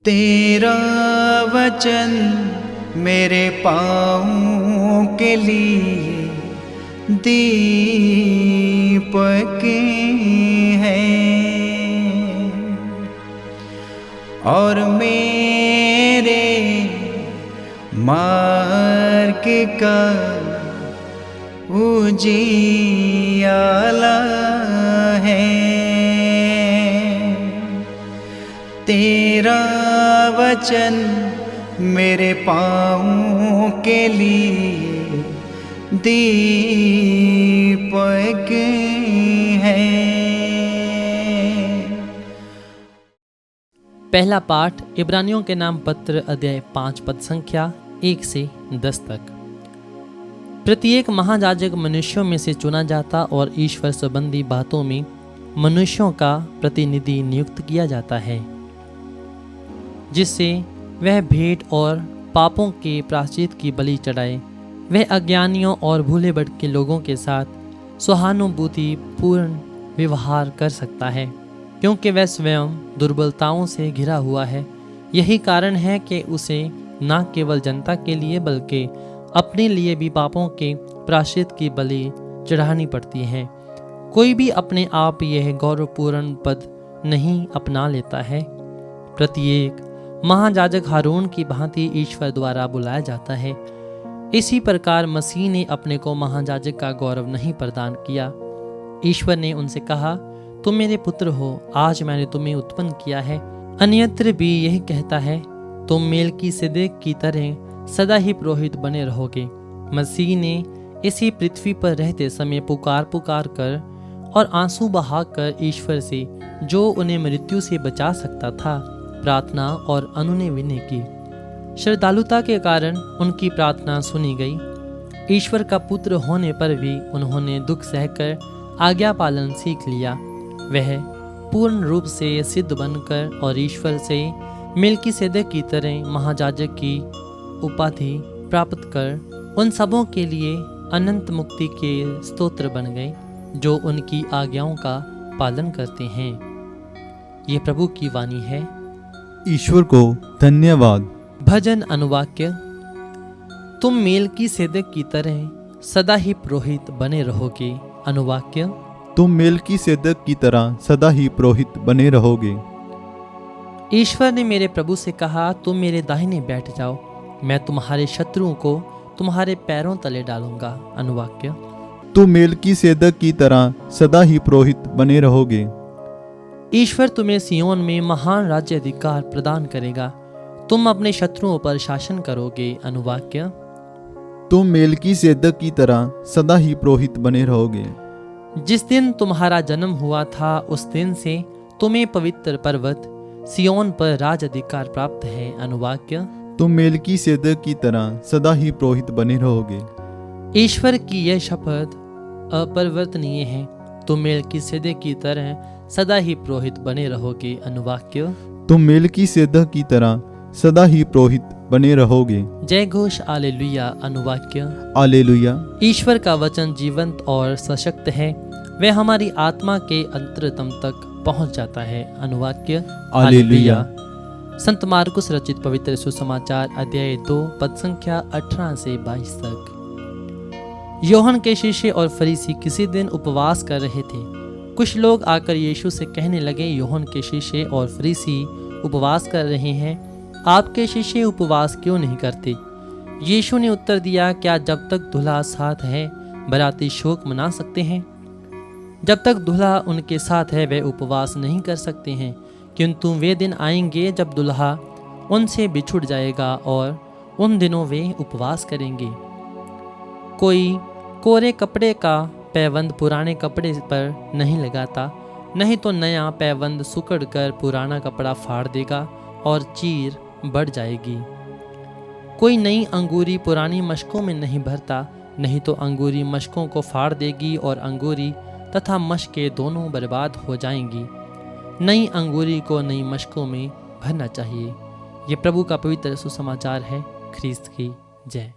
तेरा वचन मेरे पाँवों के लिए दीपक है और मेरे मार्ग का उजियाला है। तेरा वचन मेरे पाँवों के लिए दीपक है। पहला पाठ इब्रानियों के नाम पत्र अध्याय 5 पद संख्या 1 से 10 तक। प्रत्येक महायाजक मनुष्यों में से चुना जाता और ईश्वर संबंधी बातों में मनुष्यों का प्रतिनिधि नियुक्त किया जाता है, जिससे वह भेंट और पापों के प्रायश्चित की बलि चढ़ाए। वह अज्ञानियों और भूले भटके लोगों के साथ सहानुभूति पूर्ण व्यवहार कर सकता है, क्योंकि वह स्वयं दुर्बलताओं से घिरा हुआ है। यही कारण है कि उसे न केवल जनता के लिए बल्कि अपने लिए भी पापों के प्रायश्चित की बलि चढ़ानी पड़ती है। कोई भी अपने आप यह गौरवपूर्ण पद नहीं अपना लेता है। प्रत्येक महायाजक हारून की भांति ईश्वर द्वारा बुलाया जाता है। इसी प्रकार मसीह ने अपने को महायाजक का गौरव नहीं प्रदान किया। ईश्वर ने उनसे कहा, तुम मेरे पुत्र हो, आज मैंने तुम्हें उत्पन्न किया है। अन्यत्र भी यही कहता है, तुम मेलकीसेदेक की तरह सदा ही पुरोहित बने रहोगे। मसीह ने इसी पृथ्वी पर रहते समय पुकार कर और आंसू बहाकर ईश्वर से, जो उन्हें मृत्यु से बचा सकता था, प्रार्थना और अनुनय विनय की। श्रद्धालुता के कारण उनकी प्रार्थना सुनी गई। ईश्वर का पुत्र होने पर भी उन्होंने दुख सहकर आज्ञा पालन सीख लिया। वह पूर्ण रूप से सिद्ध बनकर और ईश्वर से मेलकीसेदेक की तरह महायाजक की उपाधि प्राप्त कर उन सबों के लिए अनंत मुक्ति के स्तोत्र बन गए, जो उनकी आज्ञाओं का पालन करते हैं। ये प्रभु की वाणी है। ईश्वर को धन्यवाद। भजन अनुवाक्य। तुम मेलकीसेदेक की तरह सदा ही पुरोहित बने रहोगे। अनुवाक्य। तुम मेलकीसेदेक की तरह सदा ही पुरोहित बने रहोगे। ईश्वर ने मेरे प्रभु से कहा, तुम मेरे दाहिने बैठ जाओ, मैं तुम्हारे शत्रुओं को तुम्हारे पैरों तले डालूंगा। अनुवाक्य। तुम मेलकीसेदेक की तरह सदा ही पुरोहित बने रहोगे। ईश्वर तुम्हें सियोन में महान राज्य अधिकार प्रदान करेगा। तुम अपने शत्रुओं पर शासन करोगे। अनुवाक्य। तुम मेलकीसेदेक की तरह सदा ही पुरोहित बने रहोगे। जिस दिन तुम्हारा जन्म हुआ था, उस दिन से तुम्हें पवित्र पर्वत सियोन पर राज अधिकार प्राप्त है। अनुवाक्य। तुम मेलकीसेदेक की तरह सदा ही पुरोहित बने रहोगे। ईश्वर की यह शपथ अपरिवर्तनीय है। तुम मेलकीसेदेक की तरह सदा ही पुरोहित बने रहोगे। अनुवाक्य। तुम मेलकीसेदेक की तरह सदा ही पुरोहित बने रहोगे। जय घोष हालेलुया। अनुवाक्य। हालेलुया। ईश्वर का वचन जीवंत और सशक्त है, वह हमारी आत्मा के अंतरतम तक पहुंच जाता है। अनुवाक्य। हालेलुया। संत मार्कुस रचित पवित्र सुसमाचार अध्याय 2 पद संख्या 18 से 22 तक। यूहन्ना के शिष्य और फरीसी किसी दिन उपवास कर रहे थे। कुछ लोग आकर यीशु से कहने लगे, यूहन्ना के शिष्य और फरीसी उपवास कर रहे हैं, आपके शिष्य उपवास क्यों नहीं करते? यीशु ने उत्तर दिया, क्या जब तक दूल्हा साथ है बाराती शोक मना सकते हैं? जब तक दूल्हा उनके साथ है वे उपवास नहीं कर सकते हैं, किंतु वे दिन आएंगे जब दूल्हा उनसे बिछुड़ जाएगा और उन दिनों वे उपवास करेंगे। कोई कोरे कपड़े का पैबंद पुराने कपड़े पर नहीं लगाता, नहीं तो नया पैबंद सुकड़ कर पुराना कपड़ा फाड़ देगा और चीर बढ़ जाएगी। कोई नई अंगूरी पुरानी मशकों में नहीं भरता, नहीं तो अंगूरी मशकों को फाड़ देगी और अंगूरी तथा मशकें दोनों बर्बाद हो जाएंगी। नई अंगूरी को नई मशकों में भरना चाहिए। ये प्रभु का पवित्र सुसमाचार है। ख्रीस्त की जय।